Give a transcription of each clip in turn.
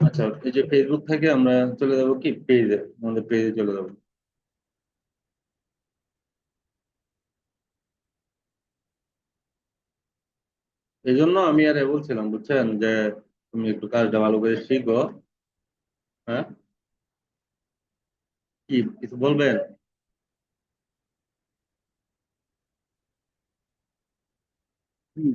আচ্ছা, এই যে ফেসবুক থেকে আমরা চলে যাবো কি পেজে, আমাদের পেজে চলে যাবো। এই জন্য আমি আর বলছিলাম, বুঝছেন, যে তুমি একটু কাজটা ভালো করে শিখো। হ্যাঁ, কি কিছু বলবেন? হুম।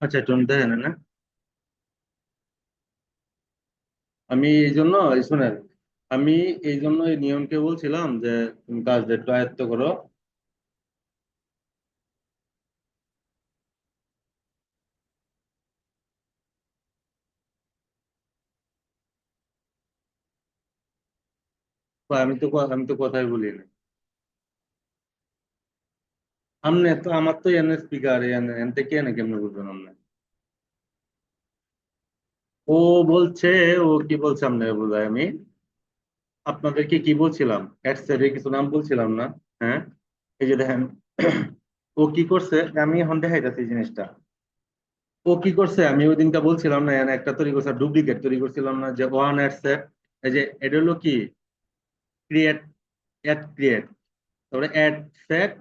আচ্ছা, একটু দেখেন না। আমি এই জন্য, এই শুনেন, আমি এই জন্য এই নিয়মকে বলছিলাম যে তুমি কাজটা একটু আয়ত্ত করো। বা আমি তো কথাই বলি না। আমনে তো, আমার তো এনে স্পিকার এন থেকে এনে কেমনে বুঝবেন আপনি? ও বলছে, ও কি বলছে আপনি বোঝায় আমি আপনাদেরকে কি বলছিলাম, অ্যাডসেটের কিছু নাম বলছিলাম না? হ্যাঁ, এই যে দেখেন, ও কি করছে, আমি এখন দেখাইতেছি এই জিনিসটা। ও কি করছে, আমি ওই দিনটা বলছিলাম না, এখানে একটা তৈরি করছে, ডুপ্লিকেট তৈরি করছিলাম না, যে ওয়ান অ্যাডসেট। এই যে এটা হলো কি, ক্রিয়েট, অ্যাড ক্রিয়েট, তারপরে অ্যাড সেট।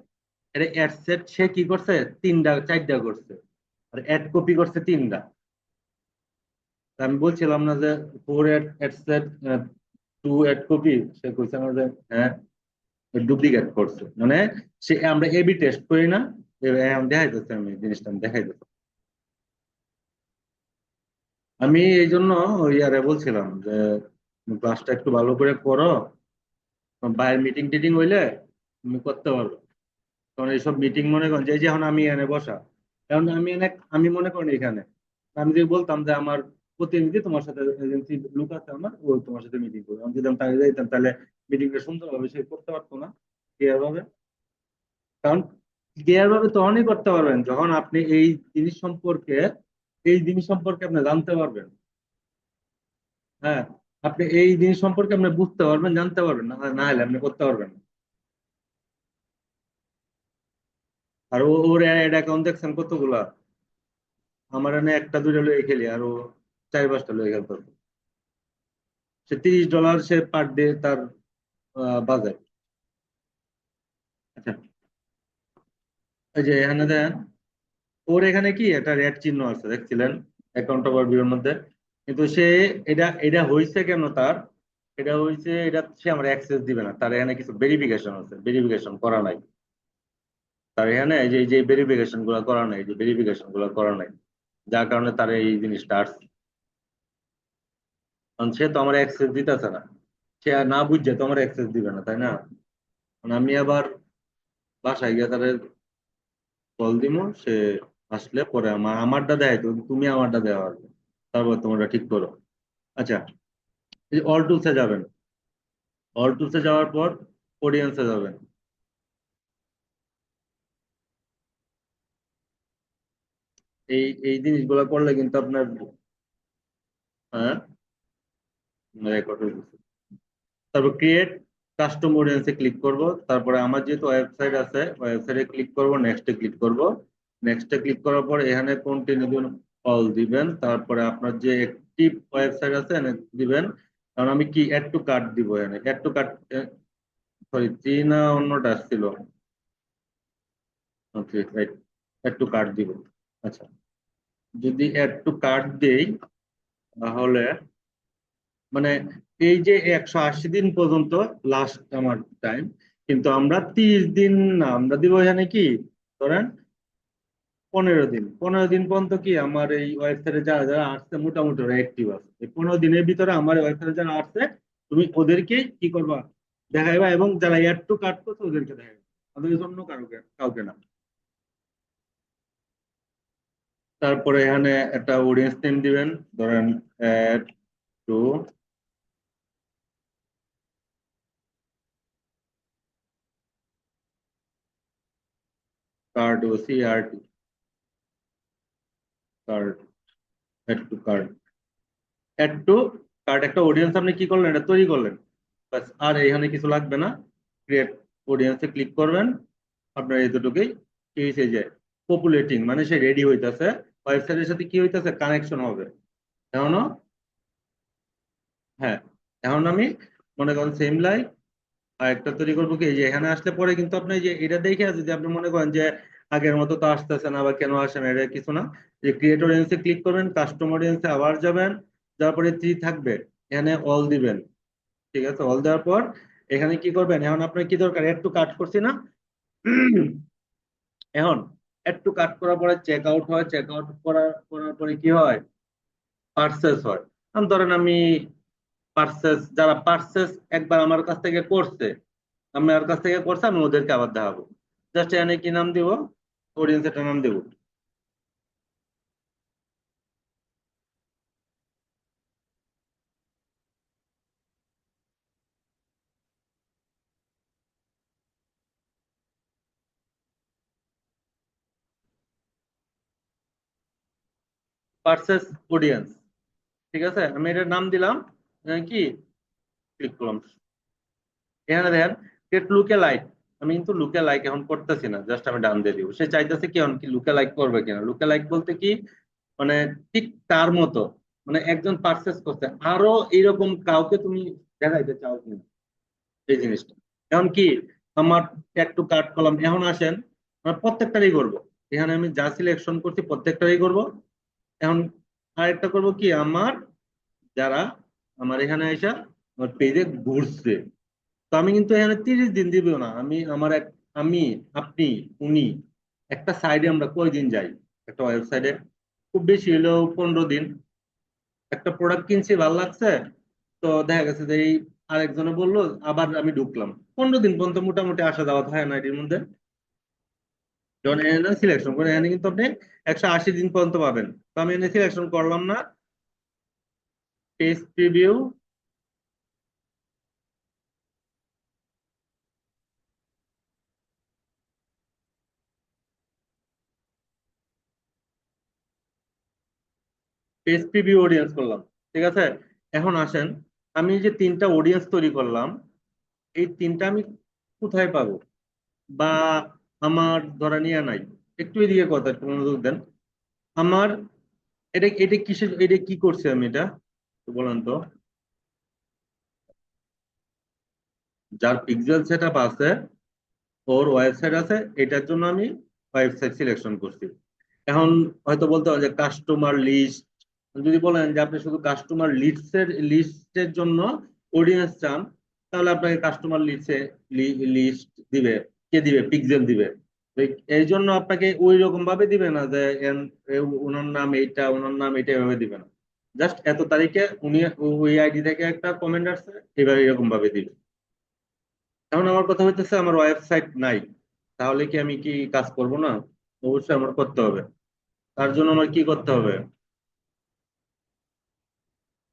এটা অ্যাড সেট সে কি করছে, তিনটা চারটা করছে, আর অ্যাড কপি করছে তিনটা। তা আমি বলছিলাম না যে four ad set, two ad copy, সে কইছে না যে হ্যাঁ ডুপ্লিকেট করছে, মানে সে, আমরা এবি টেস্ট করি না? এখন দেখাই যাচ্ছে, আমি জিনিসটা আমি দেখাই যাচ্ছে। আমি এই জন্য ওই আরে বলছিলাম যে ক্লাসটা একটু ভালো করে করো, বাইরের মিটিং টিটিং হইলে তুমি করতে পারবে। কারণ এইসব মিটিং মনে করেন যে এই যে এখন আমি এনে বসা, এখন আমি এনে, আমি মনে করেন এখানে আমি যদি বলতাম যে আমার প্রতিনিধি তোমার সাথে, এজেন্সি লোক আছে আমার, ও তোমার সাথে মিটিং করবে, আমি যদি আমি তাকে যাইতাম, তাহলে মিটিংটা সুন্দরভাবে সে করতে পারতো না, ক্লিয়ার ভাবে। কারণ ক্লিয়ার ভাবে তখনই করতে পারবেন যখন আপনি জিনিস সম্পর্কে এই জিনিস সম্পর্কে আপনি জানতে পারবেন। হ্যাঁ, আপনি এই জিনিস সম্পর্কে আপনি বুঝতে পারবেন, জানতে পারবেন, না না হলে আপনি করতে পারবেন না। আর ওর অ্যাড অ্যাকাউন্ট দেখছেন কতগুলা? আমার এনে একটা দুইটা লয়ে খেলি, আর ও চার পাঁচটা লয়ে খেলতো। সে $30 সে পার ডে তার বাজেট। আচ্ছা, এই যে এখানে দেন, ওর এখানে কি একটা রেড চিহ্ন আছে দেখছিলেন অ্যাকাউন্ট ওভারভিউর মধ্যে? কিন্তু সে, এটা এটা হয়েছে কেন তার, এটা হয়েছে, এটা সে আমার অ্যাক্সেস দিবে না, তার এখানে কিছু ভেরিফিকেশন আছে, ভেরিফিকেশন করা নাই। তার এখানে এই যে ভেরিফিকেশন গুলো করা নাই, যে ভেরিফিকেশন গুলো করা নাই, যার কারণে তার এই জিনিসটা আসছে। কারণ সে তো আমার অ্যাক্সেস দিতেছে না, সে আর না বুঝছে তো আমার অ্যাক্সেস দিবে না, তাই না? কারণ আমি আবার বাসায় গিয়ে তাদের কল দিব, সে আসলে পরে আমারটা দেয়, তো তুমি আমারটা দেওয়া হবে, তারপর তোমরা ঠিক করো। আচ্ছা, এই অল টুলসে যাবেন, অল টুলসে যাওয়ার পর অডিয়েন্সে যাবেন। এই জিনিসগুলো করলে কিন্তু আপনার হ্যাঁ রেকর্ড হয়ে গেছে। তারপর ক্রিয়েট কাস্টম অডিয়েন্সে ক্লিক করব, তারপরে আমার যেহেতু ওয়েবসাইট আছে ওয়েবসাইটে ক্লিক করব, নেক্সটে ক্লিক করব। নেক্সটে ক্লিক করার পর এখানে কন্টিনিউ অল দিবেন, তারপরে আপনার যে একটি ওয়েবসাইট আছে এখানে দিবেন। কারণ আমি কি অ্যাড টু কার্ট দিব, এখানে অ্যাড টু কার্ট, সরি চীনা অন্যটা আসছিল। Okay right, add to cart দিব। আচ্ছা, যদি অ্যাড টু কার্ট দেই তাহলে মানে এই যে 180 দিন পর্যন্ত লাস্ট আমার টাইম, কিন্তু আমরা 30 দিন না, আমরা দিব এখানে কি ধরেন 15 দিন। 15 দিন পর্যন্ত কি আমার এই ওয়েবসাইটে যারা যারা আসছে মোটামুটি ওরা অ্যাক্টিভ আছে, এই 15 দিনের ভিতরে আমার ওয়েবসাইটে যারা আসছে তুমি ওদেরকে কি করবা, দেখাইবা, এবং যারা অ্যাড টু কার্ট করছে ওদেরকে দেখাইবা, ওদের জন্য কাউকে কাউকে না। তারপরে এখানে একটা অডিয়েন্স নেম দিবেন, ধরেন অ্যাড টু কার্ড, ও C R T, cart, add to cart. Add to cart একটা অডিয়েন্স আপনি কি করলেন, এটা তৈরি করলেন, বাস আর এখানে কিছু লাগবে না। ক্রিয়েট অডিয়েন্সে ক্লিক করবেন, আপনার এই দুটোকেই কি হয়েছে যে পপুলেটিং, মানে সে রেডি হইতাছে, ওয়েবসাইটের সাথে কি হইতাছে কানেকশন হবে। এখনো হ্যাঁ, এখন আমি মনে করেন সেম লাইক আর একটা তৈরি করবো কি, এই যে এখানে আসলে পরে কিন্তু আপনি যে এটা দেখে আছে যে আপনি মনে করেন যে আগের মতো তো আসতেছে না বা কেন আসে না, এটা কিছু না। যে ক্রিয়েট অডিয়েন্সে ক্লিক করবেন, কাস্টম অডিয়েন্সে আবার যাবেন, তারপরে থ্রি থাকবে, এখানে অল দিবেন। ঠিক আছে, অল দেওয়ার পর এখানে কি করবেন, এখন আপনার কি দরকার, একটু কাট করছি না। এখন একটু কাট করার পরে চেক আউট হয়, চেক আউট করার করার পরে কি হয়, পার্সেস হয়। এখন ধরেন আমি পার্সেস, যারা পার্সেস একবার আমার কাছ থেকে করছে, আমার কাছ থেকে করছে, আমি ওদেরকে আবার দেখাবো। জাস্ট এখানে কি নাম দিব, অডিয়েন্স একটা নাম দেবো, পার্সেস অডিয়েন্স। ঠিক আছে, আমি এটার নাম দিলাম, কি ক্লিক করলাম। এখানে দেখেন গেট লুকে লাইক, আমি কিন্তু লুকে লাইক এখন করতেছি না, জাস্ট আমি ডান দিয়ে দিব। সে চাইতেছে কি এখন কি লুকে লাইক করবে কিনা, লুকে লাইক বলতে কি মানে ঠিক তার মতো, মানে একজন পারচেস করছে, আরো এরকম কাউকে তুমি দেখাইতে চাও কিনা এই জিনিসটা। এখন কি আমার একটু কাট করলাম, এখন আসেন আমরা প্রত্যেকটারই করব। এখানে আমি যা সিলেকশন করছি প্রত্যেকটারই করব। এখন আরেকটা করব কি, আমার যারা আমার এখানে এসে আমার পেজে ঘুরছে, তো আমি কিন্তু এখানে 30 দিন দিব না, আমি আমার এক, আমি, আপনি, উনি একটা সাইডে আমরা কয়দিন যাই, একটা ওয়েবসাইটে খুব বেশি হলেও 15 দিন। একটা প্রোডাক্ট কিনছি, ভালো লাগছে, তো দেখা গেছে যে এই আরেকজনে বললো, আবার আমি ঢুকলাম, 15 দিন পর্যন্ত মোটামুটি আসা যাওয়া হয় না এটির মধ্যে। যখন এনে সিলেকশন করে এখানে কিন্তু আপনি 180 দিন পর্যন্ত পাবেন। তো আমি এনে সিলেকশন করলাম না, page preview, page preview audience করলাম। ঠিক আছে, এখন আসেন, আমি যে তিনটা অডিয়েন্স তৈরি করলাম, এই তিনটা আমি কোথায় পাবো, বা আমার ধরা নিয়ে নাই, একটু এদিকে কথা, একটু মনোযোগ দেন। আমার এটা এটা কিসের, এটা কি করছে আমি এটা একটু বলেন তো। যার পিক্সেল সেট আপ আছে, ওর ওয়েবসাইট আছে, এটার জন্য আমি ওয়েবসাইট সিলেকশন করছি। এখন হয়তো বলতে হবে যে কাস্টমার লিস্ট, যদি বলেন যে আপনি শুধু কাস্টমার লিস্টের জন্য অডিয়েন্স চান, তাহলে আপনাকে কাস্টমার লিস্টে লিস্ট দিবে, কে দিবে, পিক্সেল দিবে। তো এই জন্য আপনাকে ওই রকম ভাবে দিবে না যে ওনার নাম এইটা, ওনার নাম এটা, এভাবে দিবে না। জাস্ট এত তারিখে উনি ওই আইডি থেকে একটা কমেন্ট আসছে, এভাবে এরকম ভাবে দিবে। এখন আমার কথা হইতেছে আমার ওয়েবসাইট নাই, তাহলে কি আমি কি কাজ করব না? অবশ্যই আমার করতে হবে। তার জন্য আমার কি করতে হবে,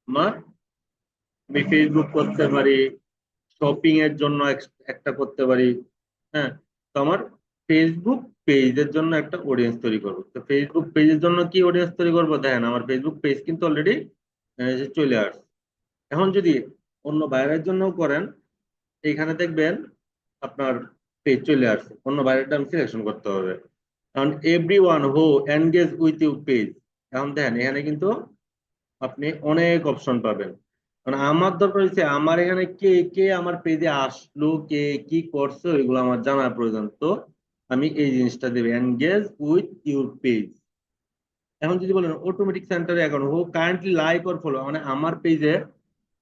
আমার আমি ফেসবুক করতে পারি, শপিং এর জন্য একটা করতে পারি। হ্যাঁ, তো আমার ফেসবুক পেজের জন্য একটা অডিয়েন্স তৈরি করবো। তো ফেসবুক পেজের জন্য কি অডিয়েন্স তৈরি করবো, দেখেন আমার ফেসবুক পেজ কিন্তু অলরেডি চলে আসছে। এখন যদি অন্য বাইরের জন্য করেন, এইখানে দেখবেন আপনার পেজ চলে আসছে, অন্য বাইরেটা আমি সিলেকশন করতে হবে। কারণ everyone who engage with you page, এখন দেখেন এখানে কিন্তু আপনি অনেক অপশন পাবেন। মানে আমার দরকার হচ্ছে আমার এখানে কে কে আমার পেজে আসলো, কে কি করছে, ওইগুলো আমার জানা প্রয়োজন। তো আমি এই জিনিসটা দেব, এনগেজ উইথ ইউর পেজ। এখন যদি বলেন automatic centre account who currently like or follow, মানে আমার পেজে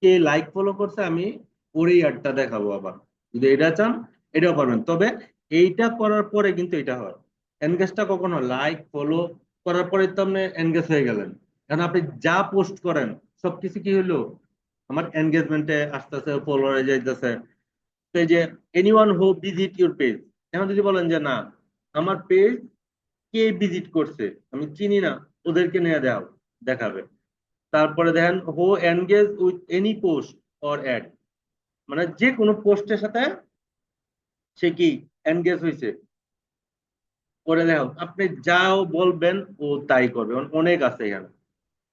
কে লাইক ফলো করছে আমি ওরই অ্যাডটা দেখাবো। আবার যদি এটা চান এটাও পারবেন, তবে এইটা করার পরে কিন্তু এটা হয়। এনগেজটা কখন হয়, লাইক ফলো করার পরে তো আপনি এনগেজ হয়ে গেলেন। কারণ আপনি যা পোস্ট করেন সবকিছু কি হলো আমার এনগেজমেন্টে আসতেছে, ফলোয়ারে যাইতেছে। তো এই যে anyone who visit your page, এখন যদি বলেন যে না আমার পেজ কে ভিজিট করছে আমি চিনি না, ওদেরকে নিয়ে দাও, দেখাবে। তারপরে দেখেন who engage with any post or ad, মানে যে কোনো পোস্টের সাথে সে কি এনগেজ হয়েছে, করে দেখো আপনি যাও বলবেন ও তাই করবে। অনেক আছে এখানে,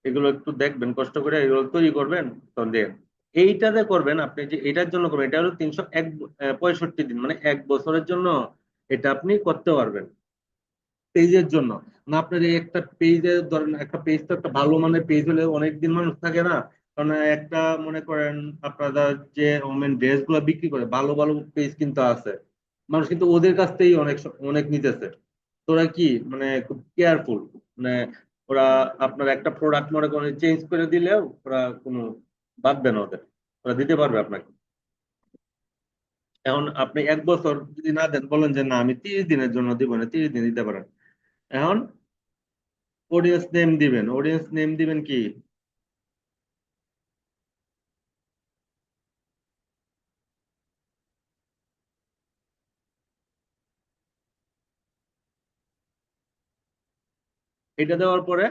এগুলো একটু দেখবেন কষ্ট করে, এগুলো তৈরি করবেন। তো দেন এইটাতে করবেন আপনি, যে এটার জন্য করবেন এটা হলো 365 দিন, মানে 1 বছরের জন্য এটা আপনি করতে পারবেন পেজের জন্য। না আপনার এই একটা পেজে ধরেন, একটা পেজ তো একটা ভালো মানের পেজ হলে অনেকদিন মানুষ থাকে না। কারণ একটা মনে করেন আপনারা যে ওমেন ড্রেস গুলো বিক্রি করে ভালো ভালো পেজ কিন্তু আছে, মানুষ কিন্তু ওদের কাছ থেকেই অনেক নিতেছে। তো ওরা কি মানে খুব কেয়ারফুল, মানে ওরা আপনার একটা প্রোডাক্ট মনে করেন চেঞ্জ করে দিলেও ওরা কোনো বাদবে না, ওদের ওরা দিতে পারবে আপনাকে। এখন আপনি 1 বছর যদি না দেন, বলেন যে না আমি 30 দিনের জন্য দিব না, 30 দিন দিতে পারেন। এখন অডিয়েন্স নেম দিবেন কি, এটা দেওয়ার পরে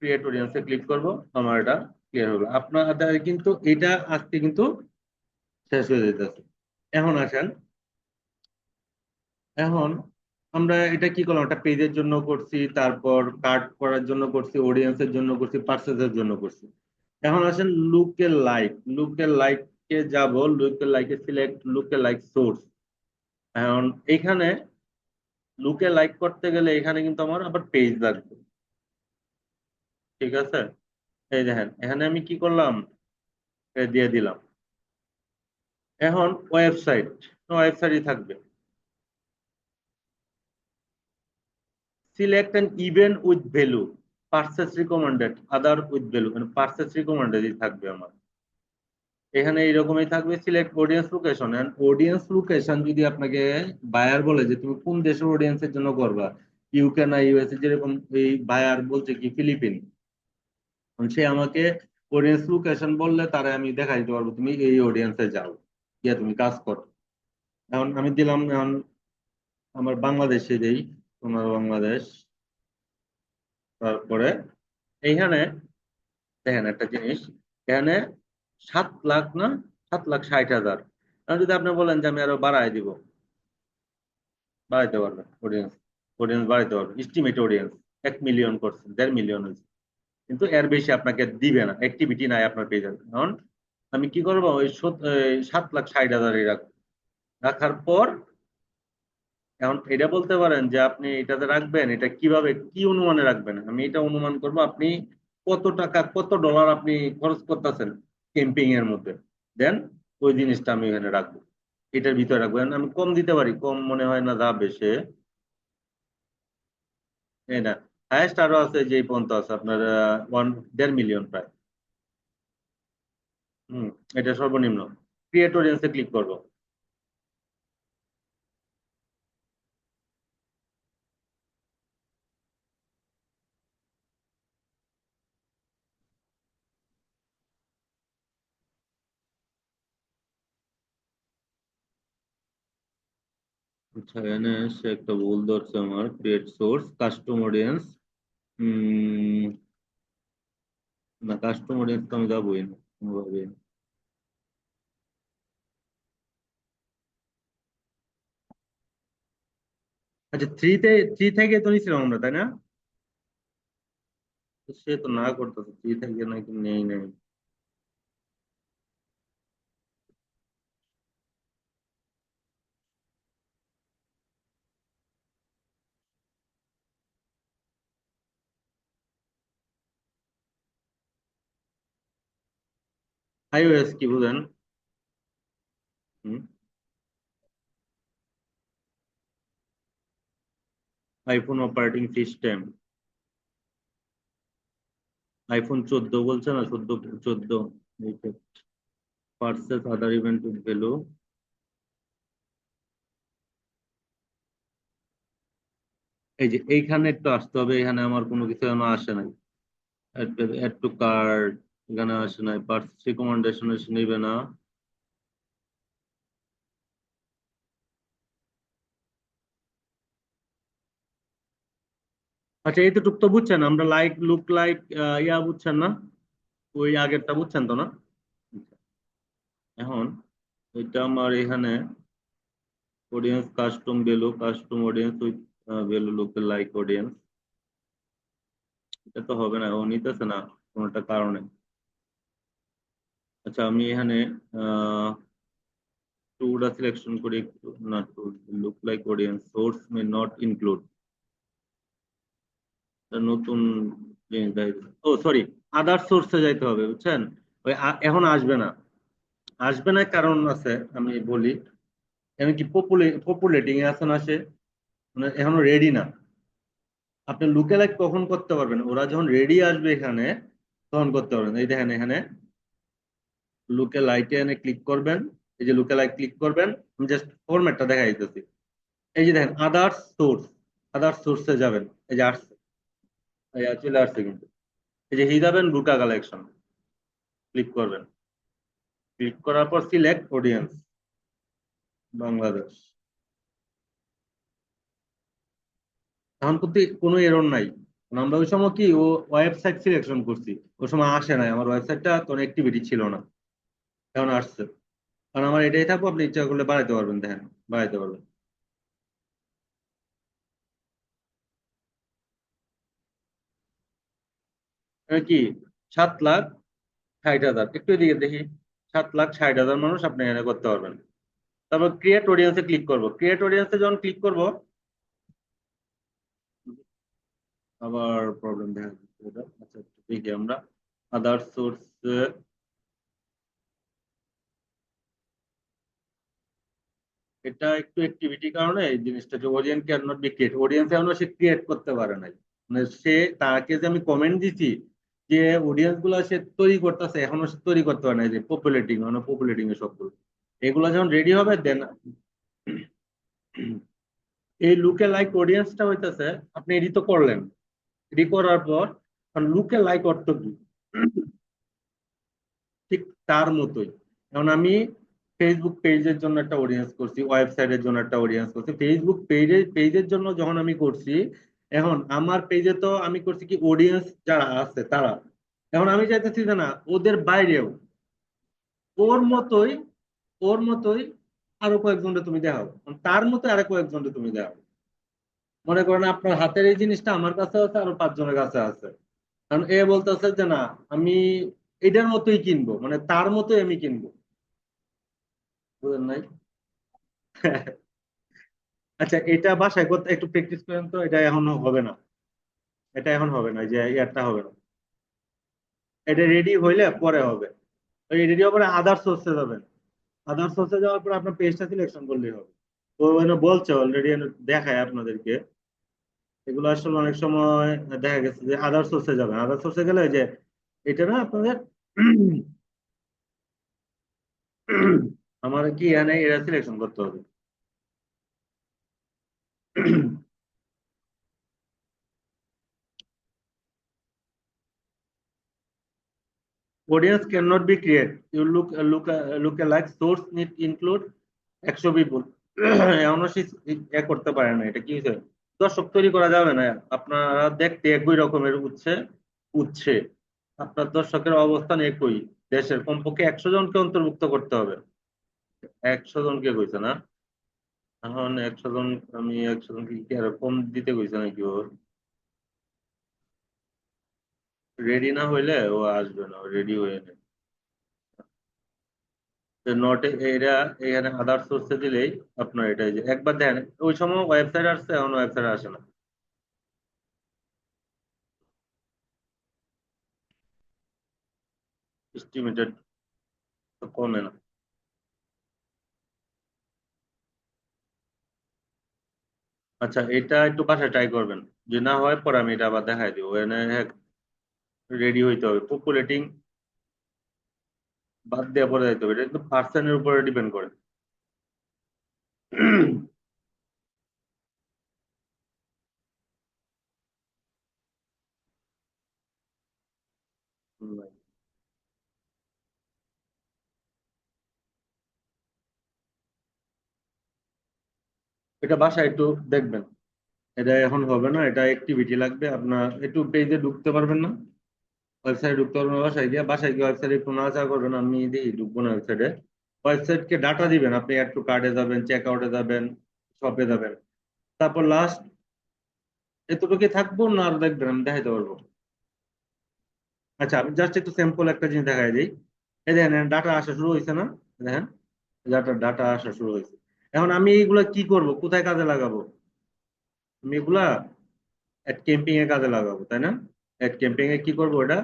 ক্রিয়েট অডিয়েন্সে ক্লিক করব, আমার এটা ক্লিয়ার হবে। আপনাদের কিন্তু এটা আজকে কিন্তু শেষ হয়ে যেতেছে। এখন আসেন, এখন আমরা এটা কি করলাম, একটা পেজের জন্য করছি, তারপর কার্ড করার জন্য করছি, অডিয়েন্সের জন্য করছি, পার্সেসের জন্য করছি। এখন আসেন লুকের লাইকে যাব, লুকের লাইকে সিলেক্ট লুকের লাইক সোর্স। এখন এখানে লুকে লাইক করতে গেলে এখানে কিন্তু আমার আবার পেজ লাগবে, ঠিক আছে। এই দেখেন এখানে আমি কি করলাম, দিয়ে দিলাম। এখন ওয়েবসাইটই থাকবে। Select an event with value, purchase recommended, other with value, মানে পার্সেস রিকমেন্ডেডই থাকবে আমার। এখানে এইরকমই থাকবে। Select audience location, and audience location যদি আপনাকে বায়ার বলে যে তুমি কোন দেশের অডিয়েন্সের জন্য করবা, ইউকে না ইউএসএ, যেরকম এই বায়ার বলছে কি ফিলিপিন, সে আমাকে অডিয়েন্স লোকেশন বললে তারে আমি দেখাই দিতে পারবো তুমি এই অডিয়েন্সে যাও, গিয়ে তুমি কাজ করো। এখন আমি দিলাম, এখন আমার বাংলাদেশে দেই, তোমার বাংলাদেশ। তারপরে এইখানে দেখেন একটা জিনিস, এখানে 7 লাখ না, 7,60,000। আর যদি আপনি বলেন যে আমি আরো বাড়ায় দিব, বাড়াইতে পারবেন অডিয়েন্স, বাড়াইতে পারবেন। এস্টিমেট অডিয়েন্স 1 মিলিয়ন করছে, 1.5 মিলিয়ন হয়েছে, কিন্তু এর বেশি আপনাকে দিবে না, অ্যাক্টিভিটি নাই আপনার পেজে। এখন আমি কি করবো, ওই 7,60,000 রাখবো। রাখার পর এখন এটা বলতে পারেন যে আপনি এটাতে রাখবেন, এটা কিভাবে কি অনুমানে রাখবেন, আমি এটা অনুমান করব আপনি কত টাকা কত ডলার আপনি খরচ করতেছেন ক্যাম্পিং এর মধ্যে, দেন ওই জিনিসটা আমি এখানে রাখবো, এটার ভিতরে রাখবো। এখন আমি কম দিতে পারি, কম মনে হয় না যাবে সে, এই না, হায়েস্ট আরো আছে যে এই পর্যন্ত আছে আপনার 1.5 মিলিয়ন প্রায়। হম, এটা সর্বনিম্ন। ক্রিয়েট অডিয়েন্সে ক্লিক করবো। আচ্ছা এখানে সে একটা ভুল ধরছে, আমার ক্রিয়েট সোর্স কাস্টম অডিয়েন্স। হম, না কাস্টম অডিয়েন্স তো আমি যাবোই না কোনোভাবে। আচ্ছা, থ্রি থেকে তো নিছিলাম আমরা, তাই না? তো সে তো না করতেছে, থ্রি থেকে নাকি নেই নেই। iOS কি বুঝেন? হুম। IPhone operating system. আইফোন 14 বলছে না, 14, 14। Purchase other event value. এই যে এইখানে একটু আসতে হবে, এখানে আমার কোনো কিছু এখনো আসে নাই। অ্যাড টু কার্ট, এখানে আসে নাই। পার্সেস রিকমেন্ডেশন নিবে না। আচ্ছা, এইটুক তো বুঝছেন, আমরা লাইক লুক লাইক ইয়া বুঝছেন না? ওই আগেরটা বুঝছেন তো না? এখন এটা আমার এখানে audience custom value, custom audience with value local like audience. এটা তো হবে না, ও নিতেছে না কোনোটা কারণে। আচ্ছা, আমি এখানে টুটা সিলেকশন করি একটু। না, to look like audience source may not include. নতুন জিনিস ও সরি, আদার সোর্সে যাইতে হবে, বুঝছেন? ওই এখন আসবে না। আসবে না, কারণ আছে, আমি বলি। এখন কি পপুলেটিং এ আছে না সে, মানে এখনো রেডি না। আপনি লুকে লাইক কখন করতে পারবেন? ওরা যখন রেডি আসবে এখানে, তখন করতে পারবেন। এই দেখেন এখানে লুকে লাইটে এনে ক্লিক করবেন। এই যে লুকে লাইক ক্লিক করবেন, আমি জাস্ট ফরম্যাটটা দেখাই দিতেছি। এই যে দেখেন আদার্স সোর্স, আদার্স সোর্সে যাবেন। এই যে আসছে, এই যে চলে আসছে কিন্তু। এই যে হিজাবেন লুকা কালেকশন, ক্লিক করবেন। ক্লিক করার পর সিলেক্ট অডিয়েন্স বাংলাদেশ। এখন কিন্তু কোনো এরর নাই, কারণ আমরা ওই সময় কি ও ওয়েবসাইট সিলেকশন করছি। ওই সময় আসে নাই, আমার ওয়েবসাইটটা কোনো অ্যাক্টিভিটি ছিল না। এখন আসছে, কারণ আমার এটাই থাকবো। আপনি ইচ্ছা করলে বাড়াইতে পারবেন, দেখেন বাড়াইতে পারবেন। কি 7,60,000, একটু এদিকে দেখি। 7,60,000 মানুষ আপনি এখানে করতে পারবেন। তারপর ক্রিয়েট অডিয়েন্সে ক্লিক করবো। ক্রিয়েট অডিয়েন্সে যখন ক্লিক করব, আবার প্রবলেম দেখা দিচ্ছে এটা। আচ্ছা, একটু দেখি আমরা আদার সোর্স। এটা একটু অ্যাক্টিভিটি কারণে এই জিনিসটা, যে audience cannot be create, audience এখনো সে ক্রিয়েট করতে পারে নাই। মানে সে, তাকে যে আমি কমেন্ট দিছি যে অডিয়েন্স গুলা সে তৈরি করতেছে, এখনো সে তৈরি করতে পারে নাই, যে পপুলেটিং মানে পপুলেটিং এর সবগুলো। এগুলো যখন রেডি হবে দেন এই লুকে লাইক অডিয়েন্সটা হইতেছে, আপনি এডি তো করলেন। এডি করার পর লুকে লাইক অর্থ কি? ঠিক তার মতোই। এখন আমি ফেসবুক পেজের জন্য একটা অডিয়েন্স করছি, ওয়েবসাইটের জন্য একটা অডিয়েন্স করছি। ফেসবুক পেজের জন্য যখন আমি করছি, এখন আমার পেজে তো আমি করছি কি অডিয়েন্স যারা আছে তারা। এখন আমি চাইতেছি যে না, ওদের বাইরেও ওর মতোই, ওর মতোই আরো কয়েকজনকে তুমি দেখাও, তার মতো আরো কয়েকজনকে তুমি দেখাও। মনে করেন আপনার হাতের এই জিনিসটা আমার কাছে আছে, আরো 5 জনের কাছে আছে। কারণ এ বলতেছে যে না, আমি এটার মতোই কিনবো, মানে তার মতোই আমি কিনবো। বুঝলেন নাই? আচ্ছা, এটা বাসায় করতে একটু প্র্যাকটিস করেন তো, এটা এখনো হবে না। এটা এখন হবে না, যে ইয়ারটা হবে না। এটা রেডি হইলে পরে হবে। ওই রেডি হওয়ার পরে আদার সোর্সে যাবেন। আদার সোর্সে যাওয়ার পরে আপনার পেজটা সিলেকশন করলেই হবে। তো ওখানে বলছে অলরেডি, দেখায় আপনাদেরকে। এগুলো আসলে অনেক সময় দেখা গেছে যে আদার সোর্সে যাবেন। আদার সোর্সে গেলে ওই যে এটা না আপনাদের আমার কি এখানে এরা সিলেকশন করতে হবে। Audience cannot be created. You look alike. Source need include 100 people. এখনো সে এ করতে পারে না, এটা কি হয়েছে? দর্শক তৈরি করা যাবে না। আপনারা দেখতে একই রকমের উচ্ছে, উচ্ছে আপনার দর্শকের অবস্থান একই। দেশের কমপক্ষে 100 জনকে অন্তর্ভুক্ত করতে হবে। 100 জনকে কইছে না? এখন 100 জন, আমি 100 জন কি আর কম দিতে কইছে নাকি? ওর রেডি না হইলে ও আসবে না, রেডি হয়ে নেই। নটে এরা এখানে আদার সোর্সে দিলেই আপনার এটা এই যে একবার দেন, ওই সময় ওয়েবসাইট আসছে, এখন ওয়েবসাইট আসে না, এস্টিমেটেড কমে না। আচ্ছা, এটা একটু বাসায় ট্রাই করবেন, যে না হয় পরে আমি এটা আবার দেখাই দিব। এখানে রেডি হইতে হবে, পপুলেটিং বাদ দেওয়া পরে যাইতে হবে, এটা কিন্তু পার্সনের উপরে ডিপেন্ড করে। এটা বাসায় একটু দেখবেন, এটা এখন হবে না, এটা অ্যাক্টিভিটি লাগবে আপনার, একটু পেজে ঢুকতে পারবেন না? ওয়েবসাইটে ঢুকতে পারবেন না, বাসায় গিয়ে, বাসায় গিয়ে ওয়েবসাইটে একটু নাড়াচাড়া করবেন, আমি দিই ঢুকবো না ওয়েবসাইটে। ওয়েবসাইটকে ডাটা দিবেন, আপনি অ্যাড টু কার্ডে যাবেন, চেক আউটে যাবেন, শপে যাবেন, তারপর লাস্ট এতটুকু থাকবো না, আর দেখবেন আমি দেখাইতে পারবো। আচ্ছা, আমি জাস্ট একটু সিম্পল একটা জিনিস দেখাই দিই। এই দেখেন ডাটা আসা শুরু হয়েছে না? দেখেন, ডাটা ডাটা আসা শুরু হয়েছে। এখন আমি এইগুলা কি করব, কোথায় কাজে লাগাবো? আমি এগুলা অ্যাড ক্যাম্পিং এ কাজে লাগাবো, তাই না? অ্যাড ক্যাম্পিং এ কি করবো, এটা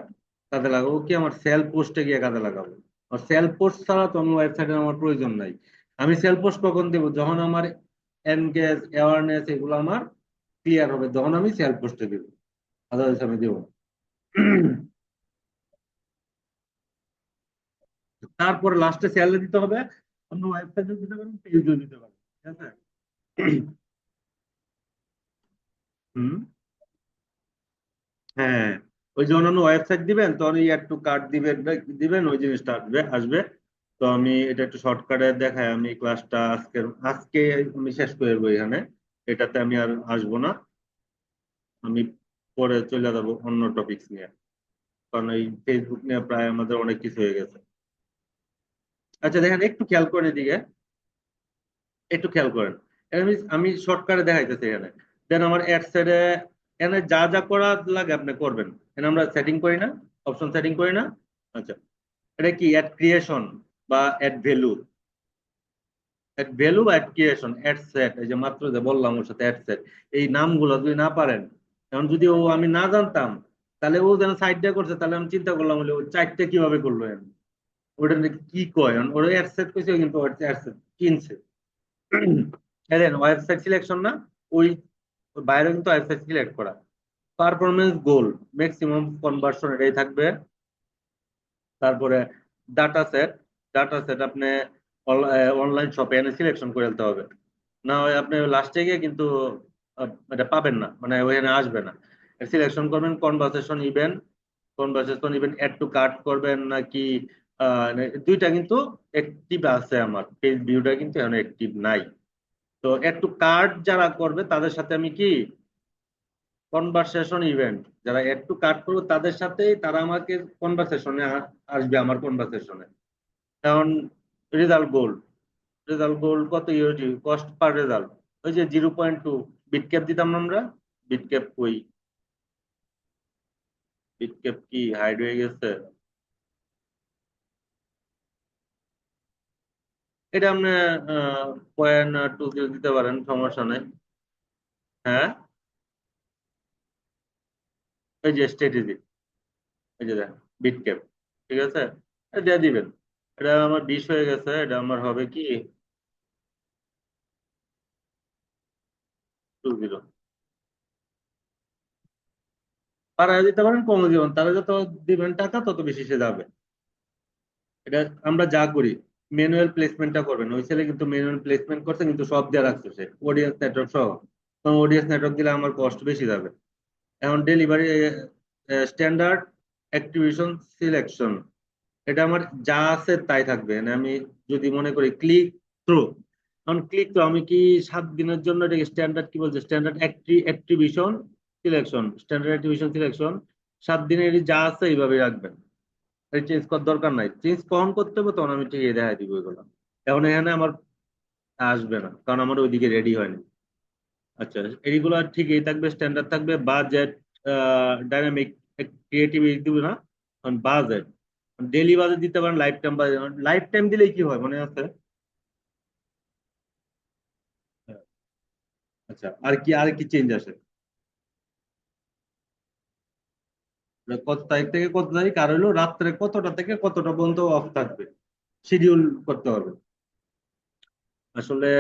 কাজে লাগাবো কি আমার সেল পোস্টে গিয়ে কাজে লাগাবো। আর সেল পোস্ট ছাড়া তো আমি ওয়েবসাইটে আমার প্রয়োজন নাই। আমি সেল পোস্ট কখন দেবো, যখন আমার এনগেজ অ্যাওয়ারনেস এগুলো আমার ক্লিয়ার হবে, তখন আমি সেল পোস্টে দেবো, আদারওয়াইজ আমি দেবো না। তারপরে লাস্টে সেল দিতে হবে, অন্য ওয়েবসাইটে দিতে পারেন, পেজও দিতে পারেন, ঠিক আছে? হুম। হ্যাঁ, ওই যে অন্যান্য ওয়েবসাইট দিবেন, তখন এই একটু কার্ড দিবেন, দিবেন ওই জিনিসটা আসবে আসবে। তো আমি এটা একটু শর্টকাটে দেখাই, আমি ক্লাসটা আজকে আজকে আমি শেষ করে দেবো এখানে। এটাতে আমি আর আসবো না, আমি পরে চলে যাবো অন্য টপিকস নিয়ে, কারণ এই ফেসবুক নিয়ে প্রায় আমাদের অনেক কিছু হয়ে গেছে। আচ্ছা দেখেন, একটু খেয়াল করেন এদিকে, একটু খেয়াল করেন। আমি শর্টকাটে দেখাইতেছি এখানে। দেন আমার অ্যাড সেটে এখানে যা যা করা লাগে আপনি করবেন। এখানে আমরা সেটিং করি না, অপশন সেটিং করি না? আচ্ছা, এটা কি অ্যাড ক্রিয়েশন বা অ্যাড ভ্যালু? অ্যাড ভ্যালু বা অ্যাড ক্রিয়েশন, অ্যাড সেট, এই যে মাত্র যে বললাম ওর সাথে অ্যাড সেট, এই নামগুলো যদি না পারেন, এখন যদি ও আমি না জানতাম, তাহলে ও যেন সাইড দিয়ে করছে, তাহলে আমি চিন্তা করলাম হলে ও চারটে কিভাবে করলো এখন? ওটা নাকি কি কয় এখন? ওর অ্যাড সেট কইছে কিন্তু অ্যাড সেট কিনছে। দেন ওয়েবসাইট সিলেকশন না, ওই ওই বাইরে কিন্তু ওয়েবসাইট সিলেক্ট করা। পারফরমেন্স গোল, ম্যাক্সিমাম কনভার্সন এটাই থাকবে। তারপরে ডাটা সেট, ডাটা সেট আপনি অনলাইন শপে এনে সিলেকশন করে ফেলতে হবে, না হয় আপনি লাস্টে গিয়ে কিন্তু এটা পাবেন না, মানে ওখানে আসবে না। সিলেকশন করবেন conversion event, conversion event add to cart করবেন নাকি? দুইটা কিন্তু অ্যাক্টিভ আছে, আমার পেজ ভিউটা কিন্তু এখন অ্যাক্টিভ নাই। তো অ্যাড টু কার্ট যারা করবে তাদের সাথে আমি কি কনভারসেশন ইভেন্ট, যারা অ্যাড টু কার্ট করবে তাদের সাথেই তারা আমাকে কনভারসেশনে আসবে, আমার কনভারসেশনে। এখন রেজাল্ট গোল, রেজাল্ট গোল কত ইউটি কস্ট পার রেজাল্ট, ওই যে 0.2 বিট ক্যাপ দিতাম না আমরা। বিট ক্যাপ কই, বিট ক্যাপ কি হাইড হয়ে গেছে? এটা আপনি 0.2 দিতে পারেন, সমস্যা নেই। হ্যাঁ, এই যে স্ট্র্যাটেজি, এই যে দেখেন বিট ক্যাপ, ঠিক আছে, এটা দিয়ে দিবেন। এটা আমার 20 হয়ে গেছে, এটা আমার হবে কি 20। বাড়ায় দিতে পারেন, কমে দিবেন, তারা যত দিবেন টাকা তত বেশি সে যাবে। এটা আমরা যা করি, ম্যানুয়াল প্লেসমেন্টটা করবেন। ওই ছেলে কিন্তু ম্যানুয়াল প্লেসমেন্ট করছে, কিন্তু সব দিয়ে রাখছে সে, অডিয়েন্স নেটওয়ার্ক সহ। কারণ অডিয়েন্স নেটওয়ার্ক দিলে আমার কষ্ট বেশি যাবে। এখন ডেলিভারি স্ট্যান্ডার্ড অ্যাক্টিভেশন সিলেকশন, এটা আমার যা আছে তাই থাকবে, মানে আমি যদি মনে করি ক্লিক থ্রু, এখন ক্লিক থ্রু আমি কি 7 দিনের জন্য এটাকে স্ট্যান্ডার্ড কি বলছে, standard activation selection, standard activation selection 7 দিনের যা আছে এইভাবে রাখবেন। চেঞ্জ করার দরকার নাই, চেঞ্জ কখন করতে হবে তখন আমি ঠিক দেখাই দিব এগুলো। এখন এখানে আমার আসবে না, কারণ আমার ওইদিকে রেডি হয়নি। আচ্ছা, এইগুলো ঠিকই থাকবে, স্ট্যান্ডার্ড থাকবে, বাজেট, ডাইনামিক, ক্রিয়েটিভ দিব না। কারণ বাজেট, ডেইলি বাজেট দিতে পারেন, life time budget. Life time দিলেই কি হয় মনে আছে? আচ্ছা, আর কি চেঞ্জ আসে? কত তারিখ থেকে কত তারিখ, আর হলো রাত্রে কতটা থেকে কতটা পর্যন্ত অফ থাকবে, শিডিউল করতে হবে। আসলে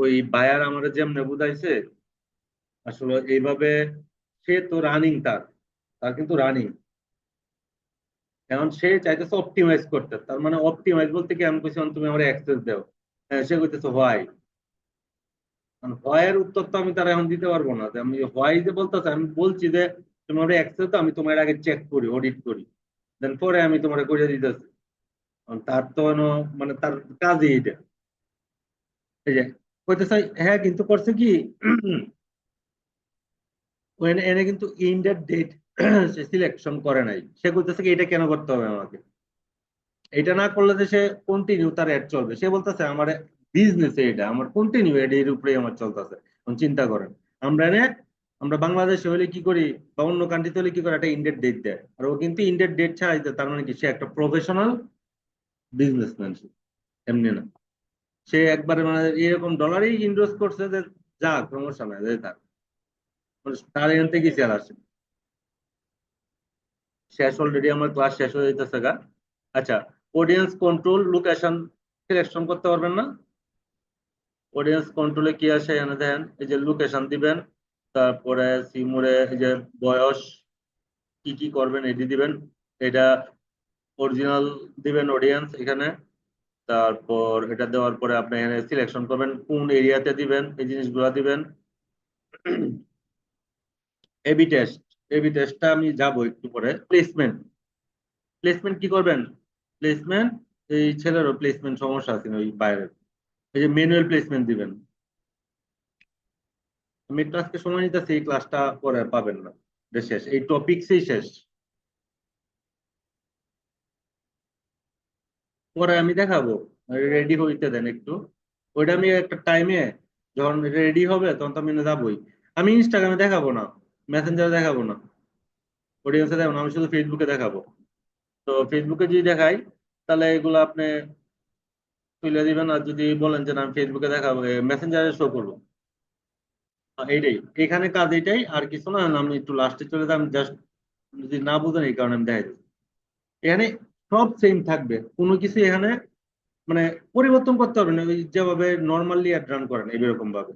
ওই বায়ার আমার যেমনে বুঝাইছে, আসলে এইভাবে, সে তো রানিং, তার তার কিন্তু রানিং, এখন সে চাইতেছে অপটিমাইজ করতে। তার মানে অপটিমাইজ বলতে কি, আমি কইছি তুমি আমার অ্যাক্সেস দাও। হ্যাঁ, সে কইতেছে হোয়াই। হোয়াই এর উত্তর তো আমি তার এখন দিতে পারবো না, যে আমি হোয়াই যে বলতেছে, আমি বলছি যে তুমি আমার অ্যাক্সেস দাও, আমি তোমার আগে চেক করি, অডিট করি, দেন পরে আমি তোমার করে দিতেছি। কারণ তার তো মানে তার কাজই এটা। এই যে কইতেছে, হ্যাঁ কিন্তু করছে কি, ও এনে এনে কিন্তু ইন্ডের ডেট সে সিলেকশন করে নাই। সে বলতেছে কি এটা কেন করতে হবে আমাকে, এটা না করলে যে সে কন্টিনিউ তার অ্যাড চলবে। সে বলতেছে আমার বিজনেস, এটা আমার কন্টিনিউ অ্যাড, এর উপরেই আমার চলতেছে। চিন্তা করেন, আমরা এনে, আমরা বাংলাদেশে হলে কি করি, বা অন্য কান্ট্রিতে হলে কি করে, একটা ইন্ডেড ডেট দেয়, আর ও কিন্তু ইন্ডেড ডেট ছাড়াই দেয়। তার মানে কি, সে একটা প্রফেশনাল বিজনেসম্যান। এমনি না, সে একবারে মানে এরকম ডলারেই ইনভেস্ট করছে যে যাক সমস্যা নাই, যে তার মানে তার এখান থেকে স্যার আসে। শেষ, অলরেডি আমার ক্লাস শেষ হয়ে যেতেছে গা। আচ্ছা, অডিয়েন্স কন্ট্রোল, লোকেশন সিলেকশন করতে পারবেন না? অডিয়েন্স কন্ট্রোলে কি আসে এখানে দেখেন, এই যে লোকেশন দিবেন, তারপরে সিমুরে এই যে বয়স, কি কি করবেন এটি দিবেন, এটা অরিজিনাল দিবেন অডিয়েন্স এখানে। তারপর এটা দেওয়ার পরে আপনি এখানে সিলেকশন করবেন কোন এরিয়াতে দিবেন, এই জিনিসগুলো দিবেন। এবি টেস্ট, এবি টেস্টটা আমি যাব একটু পরে। প্লেসমেন্ট, প্লেসমেন্ট কি করবেন? প্লেসমেন্ট, এই ছেলেরও প্লেসমেন্ট সমস্যা আছে ওই বাইরের, এই যে ম্যানুয়াল প্লেসমেন্ট দিবেন। আমি একটু আজকে সময় নিতেছি, এই ক্লাসটা পরে আর পাবেন না, এটা শেষ, এই টপিকসই শেষ। পরে আমি দেখাবো, রেডি হইতে দেন একটু। ওইটা আমি একটা টাইমে, যখন রেডি হবে তখন তো আমি যাবোই। আমি ইনস্টাগ্রামে দেখাবো না, মেসেঞ্জারে দেখাবো না, অডিয়েন্সে দেখাবো না, আমি শুধু ফেসবুকে দেখাবো। তো ফেসবুকে যদি দেখাই, তাহলে এগুলো আপনি তুলে দিবেন। আর যদি বলেন যে না আমি ফেসবুকে দেখাবো, মেসেঞ্জারে শো করবো। এইটাই, এখানে কাজ এটাই, আর কিছু না। আমি একটু লাস্টে চলে যাই, আমি জাস্ট, যদি না বুঝেন এই কারণে আমি দেখাই দিচ্ছি। এখানে সব সেম থাকবে, কোনো কিছু এখানে মানে পরিবর্তন করতে হবে না, ওই যেভাবে নর্মালি অ্যাড রান করেন এইরকম ভাবে।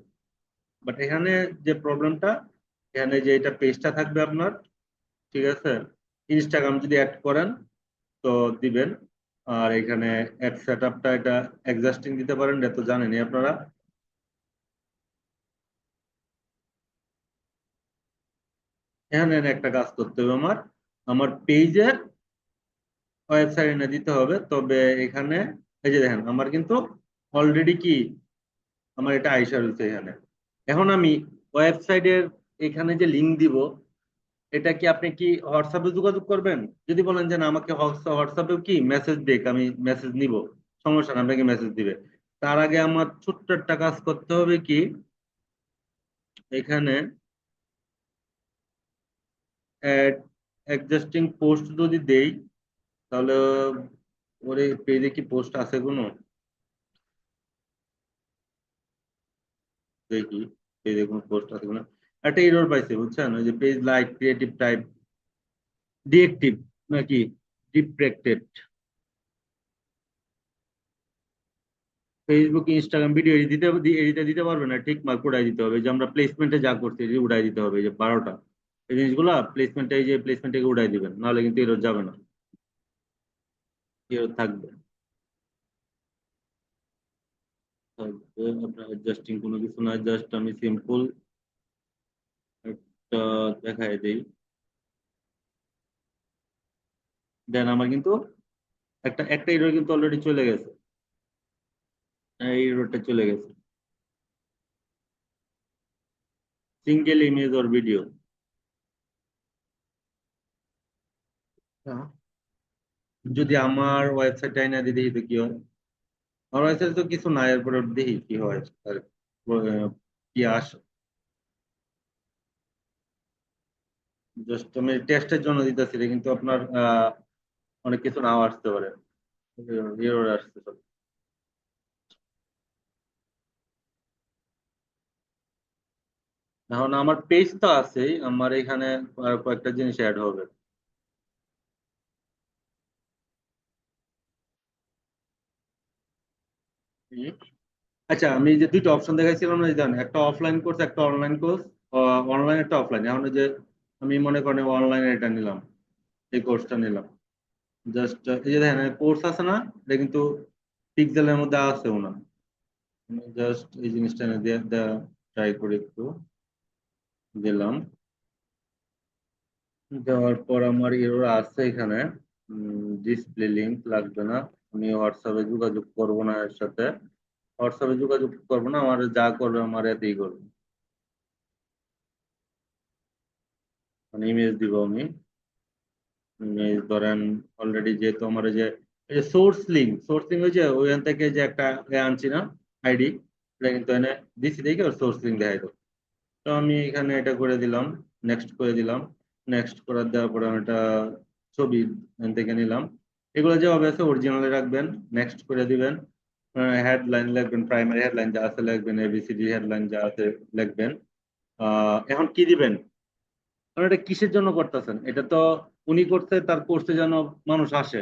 বাট এখানে যে প্রবলেমটা, এখানে যে এটা পেজটা থাকবে আপনার, ঠিক আছে, ইনস্টাগ্রাম যদি অ্যাড করেন তো দিবেন। আর এখানে অ্যাড সেট আপটা, এটা এক্সাস্টিং দিতে পারেন, এটা তো জানেনই আপনারা। এখানে একটা কাজ করতে হবে আমার, আমার পেজের ওয়েবসাইট এনে দিতে হবে। তবে এখানে এই যে দেখেন, আমার কিন্তু অলরেডি কি, আমার এটা আইসা রয়েছে এখানে। এখন আমি ওয়েবসাইটের এখানে যে লিংক দিব, এটা কি আপনি কি হোয়াটসঅ্যাপে যোগাযোগ করবেন? যদি বলেন যে না আমাকে হোয়াটসঅ্যাপে কি মেসেজ দেখ, আমি মেসেজ নিব, সমস্যা না, আপনাকে মেসেজ দিবে। তার আগে আমার ছোট্ট একটা কাজ করতে হবে কি, এখানে অ্যাড এক্সিস্টিং পোস্ট যদি দেই, তাহলে ওরে পেজে কি পোস্ট আছে কোনো, দেখি পেজে কোনো পোস্ট আছে কোনো। একটা এরর পাইছে বুঝছেন, ওই যে page like creative type deactive নাকি ডিপ্রেক্টেড। ফেসবুক ইনস্টাগ্রাম ভিডিও এডিটে দিতে পারবে না, ঠিক মার্ক উড়াই দিতে হবে, যে আমরা প্লেসমেন্টে যা করছি এই যে উড়াই দিতে হবে, এই যে 12টা এই জিনিসগুলা প্লেসমেন্টে, এই যে প্লেসমেন্টে উড়াই দিবেন, নাহলে কিন্তু এরর যাবে না, এরর থাকবে। থাকবে আপনার অ্যাডজাস্টিং কোনো কিছু না, জাস্ট আমি সিম্পল একটা দেখাই দিই। দেন আমার কিন্তু একটা একটা এরর কিন্তু অলরেডি চলে গেছে, এই এররটা চলে গেছে, সিঙ্গেল ইমেজ অর ভিডিও। যদি আমার ওয়েবসাইট না দিতে দিতে কি হয়, আমার ওয়েবসাইটে তো কিছু নাই, এরপরে দেখি কি হয় আর কি আসে। জাস্ট আমি টেস্টের জন্য দিতেছি রে, কিন্তু আপনার অনেক কিছু নাও আসতে পারে, এরর আসতে পারে। এখন আমার পেজ তো আছেই, আমার এখানে আর কয়েকটা জিনিস অ্যাড হবে। হুম। আচ্ছা, আমি যে দুইটা অপশন দেখাইছিলাম না, জানেন, একটা অফলাইন কোর্স একটা অনলাইন কোর্স। অনলাইন একটা অফলাইন, এখন ওই যে আমি মনে করেন অনলাইনে এটা নিলাম, এই কোর্সটা নিলাম। জাস্ট এই যে দেখেন কোর্স আছে না, এটা কিন্তু পিক্সেলের মধ্যে আছেও না। জাস্ট এই জিনিসটা এনে দিয়ে ট্রাই করি একটু, দিলাম। দেওয়ার পর আমার এরর আছে এখানে, ডিসপ্লে লিংক লাগবে না। আমি হোয়াটসঅ্যাপে যোগাযোগ করব না এর সাথে, হোয়াটসঅ্যাপে যোগাযোগ করবো না, আমার যা করবে আমার এতেই করবে। মানে ইমেজ দিব আমি, ইমেজ ধরেন অলরেডি যেহেতু আমার এই যে সোর্স লিঙ্ক হয়েছে ওইখান থেকে যে একটা আনছি না, আইডি, এটা কিন্তু এনে দিছি দেখে ওর সোর্স লিঙ্ক দেখাই দেবো। তো আমি এখানে এটা করে দিলাম, নেক্সট করে দিলাম। নেক্সট করার দেওয়ার পরে আমি এটা ছবি এখান থেকে নিলাম। এগুলো যে হবে আছে অরিজিনালে রাখবেন, নেক্সট করে দিবেন। হেডলাইন লিখবেন, প্রাইমারি হেডলাইন যা আছে লিখবেন, এবিসিডি হেডলাইন যা আছে লিখবেন। এখন কি দিবেন, কারণ এটা কিসের জন্য করতেছেন, এটা তো উনি করতে তার কোর্সে যেন মানুষ আসে।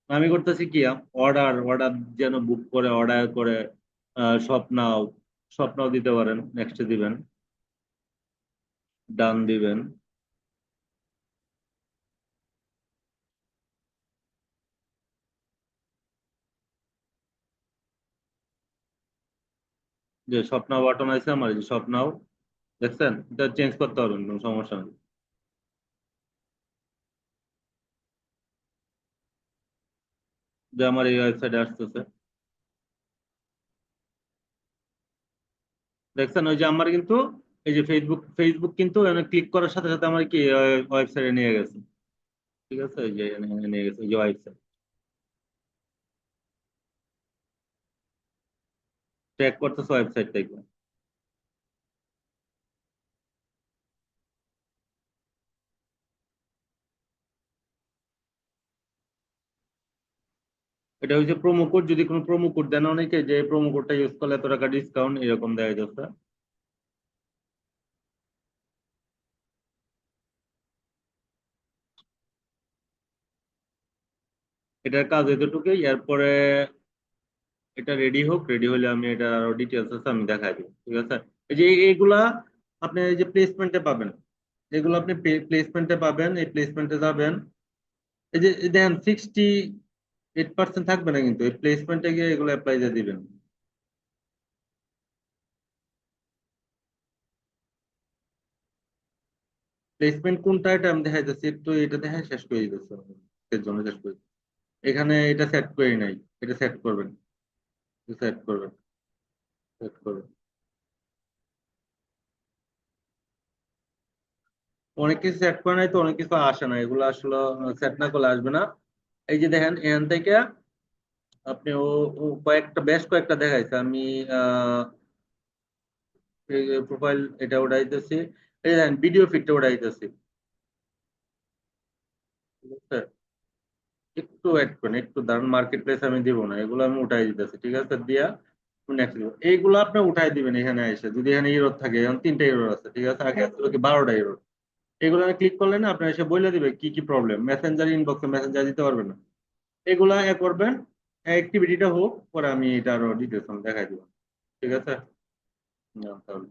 আমি করতেছি কি, অর্ডার অর্ডার যেন বুক করে অর্ডার করে স্বপ্নাও স্বপ্নাও দিতে পারেন, নেক্সট দিবেন, ডান দিবেন। যে স্বপ্নাও বাটন আছে আমার, এই যে স্বপ্নাও, দেখছেন, এটা চেঞ্জ করতে পারবেন, কোনো সমস্যা নেই। যে আমার এই ওয়েবসাইটে আসতেছে, দেখছেন, ওই যে আমার কিন্তু এই যে ফেসবুক ফেসবুক কিন্তু ক্লিক করার সাথে সাথে আমার কি ওয়েবসাইটে নিয়ে গেছে। ঠিক আছে, এই যে এখানে নিয়ে গেছে, এই যে ওয়েবসাইট ট্র্যাক করতেছে ওয়েবসাইট থেকে। এটা হচ্ছে প্রোমো কোড, যদি কোনো প্রোমো কোড দেন অনেকে, যে প্রোমো কোডটা ইউজ করলে এত টাকা ডিসকাউন্ট এরকম দেওয়া যাচ্ছে। এটার কাজ এতটুকুই, এরপরে এটা রেডি হোক, রেডি হলে আমি এটা আরো ডিটেলস আছে আমি দেখাই দিব, ঠিক আছে। এই যে এইগুলা আপনি এই যে প্লেসমেন্টে পাবেন, এগুলো আপনি প্লেসমেন্টে পাবেন, এই প্লেসমেন্টে যাবেন। এই যে এই দেখেন 68% থাকবে না, কিন্তু এই প্লেসমেন্টে গিয়ে এগুলো অ্যাপ্লাই দিয়ে দিবেন। প্লেসমেন্ট কোনটা এটা আমি দেখাই যাচ্ছি একটু, এটা দেখাই শেষ করে দিতেছি, এর জন্য শেষ করে দিচ্ছি। এখানে এটা সেট করি নাই, এটা সেট করবেন, সেট করবেন, সেট করবেন। অনেক কিছু সেট করে নাই তো, অনেক কিছু আসে না, এগুলো আসলে সেট না করলে আসবে না। এই যে দেখেন এখান থেকে আপনি ও কয়েকটা, বেশ কয়েকটা দেখাইছে আমি প্রোফাইল এটা উঠাইতেছি। এই দেখেন ভিডিও ফিডটা উঠাইতেছি, ঠিক আছে। একটু অ্যাড করেন, একটু দাঁড়ান, মার্কেট প্লেস আমি দিব না, এগুলো আমি উঠাই দিতেছি, ঠিক আছে, দিয়া নেক্সট দিব। এইগুলো আপনি উঠাই দিবেন এখানে এসে, যদি এখানে ইরোর থাকে, এখন তিনটা ইরোর আছে, ঠিক আছে, আগে আসলে কি 12টা ইরোর। এগুলো ক্লিক করলে না আপনার এসে বলে দিবে কি কি প্রবলেম, মেসেঞ্জার ইনবক্সে মেসেঞ্জার দিতে পারবেন না। এগুলা করবেন, অ্যাক্টিভিটিটা হোক, পরে আমি এটা আরো ডিটেলস দেখাই দিব, ঠিক আছে। না, তাহলে